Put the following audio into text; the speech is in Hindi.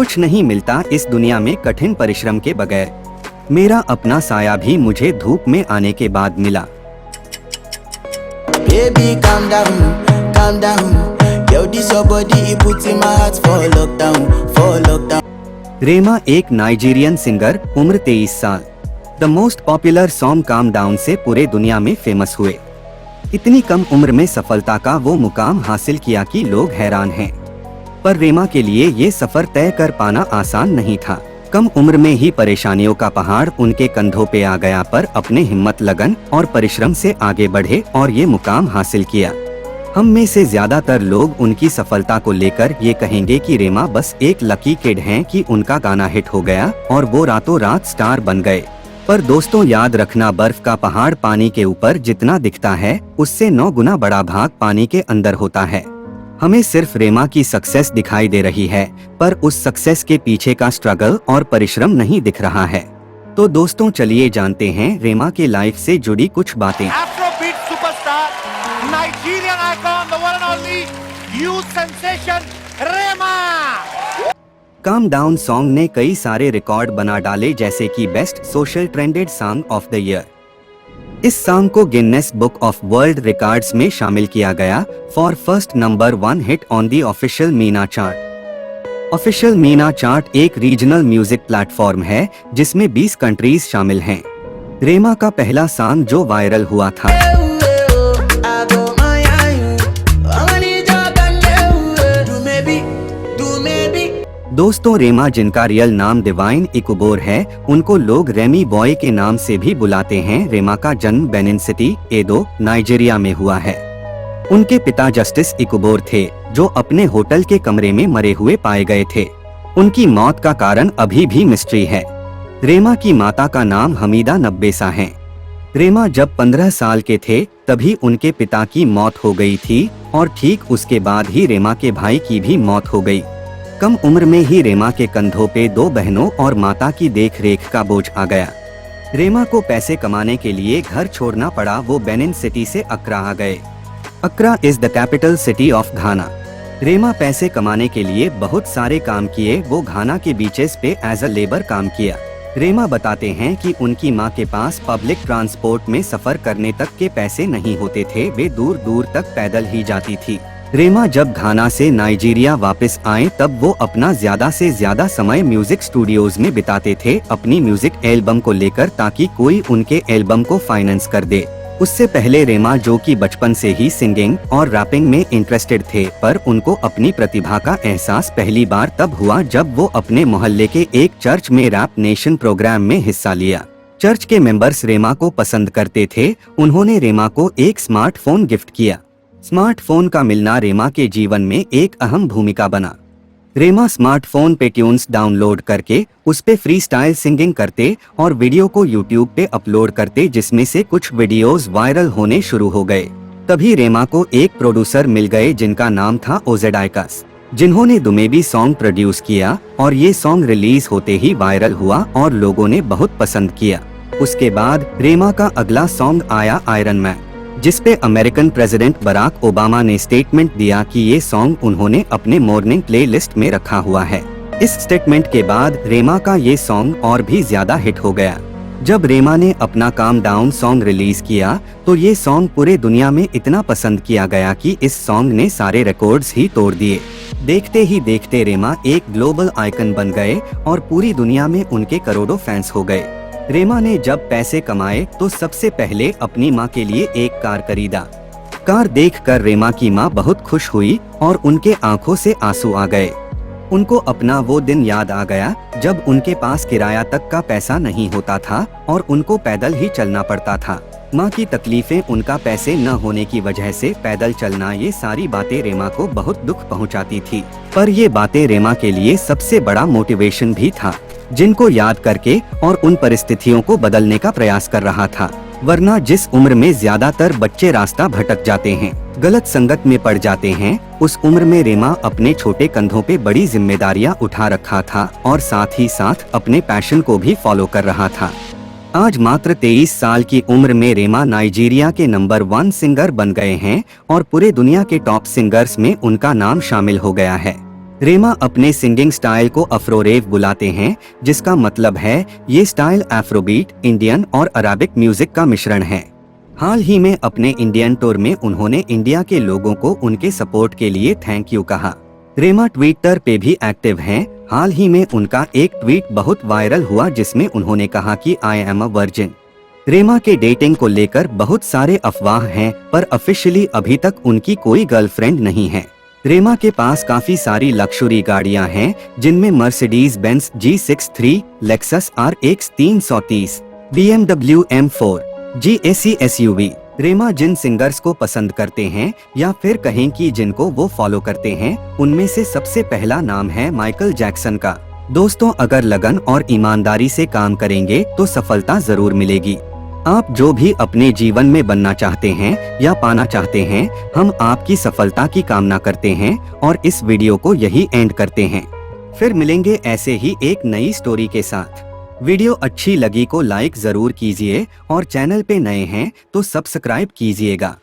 कुछ नहीं मिलता इस दुनिया में कठिन परिश्रम के बगैर। मेरा अपना साया भी मुझे धूप में आने के बाद मिला। Baby, calm down, calm down. Yo, this your body, it puts in my heart for lockdown, for lockdown. रेमा एक नाइजीरियन सिंगर, उम्र 23 साल। The most popular song calm down से पूरे दुनिया में फेमस हुए। इतनी कम उम्र में सफलता का वो मुकाम हासिल किया कि लोग हैरान हैं। पर रेमा के लिए ये सफर तय कर पाना आसान नहीं था। कम उम्र में ही परेशानियों का पहाड़ उनके कंधों पे आ गया, पर अपने हिम्मत, लगन और परिश्रम से आगे बढ़े और ये मुकाम हासिल किया। हम में से ज्यादातर लोग उनकी सफलता को लेकर ये कहेंगे कि रेमा बस एक लकी किड हैं कि उनका गाना हिट हो गया और वो रातों रात स्टार बन गए। पर दोस्तों, याद रखना, बर्फ का पहाड़ पानी के ऊपर जितना दिखता है उससे 9 गुना बड़ा भाग पानी के अंदर होता है। हमें सिर्फ रेमा की सक्सेस दिखाई दे रही है, पर उस सक्सेस के पीछे का स्ट्रगल और परिश्रम नहीं दिख रहा है। तो दोस्तों, चलिए जानते हैं रेमा के लाइफ से जुड़ी कुछ बातें। Afrobeat superstar, Nigerian icon, the one and only youth sensation, Rema. Calm down song ने कई सारे रिकॉर्ड बना डाले, जैसे कि best social trended song of the year. इस सॉन्ग को Guinness book of world records में शामिल किया गया for first number 1 hit on the official Meena chart. Official Meena chart एक रीजनल म्यूजिक प्लेटफॉर्म है जिसमें 20 कंट्रीज शामिल हैं। रेमा का पहला सॉन्ग जो वायरल हुआ था दोस्तों, रेमा, जिनका रियल नाम डिवाइन इकुबोर है, उनको लोग रेमी बॉय के नाम से भी बुलाते हैं। रेमा का जन्म बेनिन सिटी, एदो, नाइजीरिया में हुआ है। उनके पिता जस्टिस इकुबोर थे, जो अपने होटल के कमरे में मरे हुए पाए गए थे। उनकी मौत का कारण अभी भी मिस्ट्री है। रेमा की माता का नाम हमीदा नब्बेसा है। रेमा जब 15 साल के थे तभी उनके पिता की मौत हो गई थी और ठीक उसके बाद ही रेमा के भाई की भी मौत हो गई। कम उम्र में ही रेमा के कंधों पे 2 बहनों और माता की देखरेख का बोझ आ गया। रेमा को पैसे कमाने के लिए घर छोड़ना पड़ा। वो बेनिन सिटी से अक्रा आ गए। Accra is the capital city of Ghana. Rema पैसे कमाने के लिए बहुत सारे काम किए। वो घाना के बीचेस पे एज अ लेबर काम किया। रेमा बताते हैं कि उनकी माँ के पास पब्लिक ट्रांसपोर्ट में सफर करने तक के पैसे नहीं होते थे। वे दूर दूर तक पैदल ही जाती थी। रेमा जब घाना से नाइजीरिया वापस आए तब वो अपना ज्यादा से ज्यादा समय म्यूजिक स्टूडियोज में बिताते थे अपनी म्यूजिक एल्बम को लेकर, ताकि कोई उनके एल्बम को फाइनेंस कर दे। उससे पहले रेमा, जो कि बचपन से ही सिंगिंग और रैपिंग में इंटरेस्टेड थे, पर उनको अपनी प्रतिभा का एहसास पहली बार तब हुआ जब वो अपने मोहल्ले के एक चर्च में रैप नेशन प्रोग्राम में हिस्सा लिया। चर्च के मेंबर्स रेमा को पसंद करते थे। उन्होंने रेमा को एक स्मार्टफोन गिफ्ट किया। स्मार्टफोन का मिलना रेमा के जीवन में एक अहम भूमिका बना। रेमा स्मार्टफोन पे ट्यून्स डाउनलोड करके उस पे फ्री स्टाइल सिंगिंग करते और वीडियो को यूट्यूब पे अपलोड करते, जिसमें से कुछ वीडियोस वायरल होने शुरू हो गए। तभी रेमा को एक प्रोड्यूसर मिल गए जिनका नाम था ओजेडाइकस, जिन्होंने दुमेबी सॉन्ग प्रोड्यूस किया और ये सॉन्ग रिलीज होते ही वायरल हुआ और लोगों ने बहुत पसंद किया। उसके बाद रेमा का अगला सॉन्ग आया आयरन मैन, जिसपे अमेरिकन प्रेसिडेंट बराक ओबामा ने स्टेटमेंट दिया कि ये सॉन्ग उन्होंने अपने मॉर्निंग प्लेलिस्ट में रखा हुआ है। इस स्टेटमेंट के बाद रेमा का ये सॉन्ग और भी ज्यादा हिट हो गया। जब रेमा ने अपना काम डाउन सॉन्ग रिलीज किया तो ये सॉन्ग पूरे दुनिया में इतना पसंद किया गया कि इस सॉन्ग ने सारे रिकॉर्ड्स ही तोड़ दिए। देखते ही देखते रेमा एक ग्लोबल आइकन बन गए और पूरी दुनिया में उनके करोड़ों फैंस हो गए। रेमा ने जब पैसे कमाए तो सबसे पहले अपनी माँ के लिए एक कार खरीदा। कार देखकर रेमा की माँ बहुत खुश हुई और उनके आंखों से आंसू आ गए। उनको अपना वो दिन याद आ गया जब उनके पास किराया तक का पैसा नहीं होता था और उनको पैदल ही चलना पड़ता था। माँ की तकलीफें, उनका पैसे न होने की वजह से पैदल चलना, ये सारी बातें रेमा को बहुत दुख पहुँचाती थी। पर ये बातें रेमा के लिए सबसे बड़ा मोटिवेशन भी था, जिनको याद करके और उन परिस्थितियों को बदलने का प्रयास कर रहा था। वरना जिस उम्र में ज्यादातर बच्चे रास्ता भटक जाते हैं, गलत संगत में पड़ जाते हैं, उस उम्र में रेमा अपने छोटे कंधों पे बड़ी जिम्मेदारियां उठा रखा था और साथ ही साथ अपने पैशन को भी फॉलो कर रहा था। आज मात्र 23 साल की उम्र में रेमा नाइजीरिया के नंबर 1 सिंगर बन गए हैं और पूरे दुनिया के टॉप सिंगर्स में उनका नाम शामिल हो गया है। रेमा अपने सिंगिंग स्टाइल को अफ्रोरेव बुलाते हैं, जिसका मतलब है ये स्टाइल अफ्रोबीट, इंडियन और अराबिक म्यूजिक का मिश्रण है। हाल ही में अपने इंडियन टूर में उन्होंने इंडिया के लोगों को उनके सपोर्ट के लिए थैंक यू कहा। रेमा ट्विटर पे भी एक्टिव हैं। हाल ही में उनका एक ट्वीट बहुत वायरल हुआ जिसमें उन्होंने कहा कि आई एम अ वर्जिन। रेमा के डेटिंग को लेकर बहुत सारे अफवाह हैं, पर ऑफिशियली अभी तक उनकी कोई गर्लफ्रेंड नहीं है। रेमा के पास काफी सारी लग्जरी गाड़ियां हैं, जिनमें Mercedes Benz G63, Lexus RX 330, BMW M4, GAC SUV। रेमा जिन सिंगर्स को पसंद करते हैं या फिर कहें कि जिनको वो फॉलो करते हैं, उनमें से सबसे पहला नाम है माइकल जैक्सन का। दोस्तों, अगर लगन और ईमानदारी से काम करेंगे तो सफलता जरूर मिलेगी। आप जो भी अपने जीवन में बनना चाहते हैं या पाना चाहते हैं, हम आपकी सफलता की कामना करते हैं और इस वीडियो को यही एंड करते हैं। फिर मिलेंगे ऐसे ही एक नई स्टोरी के साथ। वीडियो अच्छी लगी को लाइक जरूर कीजिए और चैनल पे नए हैं तो सब्सक्राइब कीजिएगा।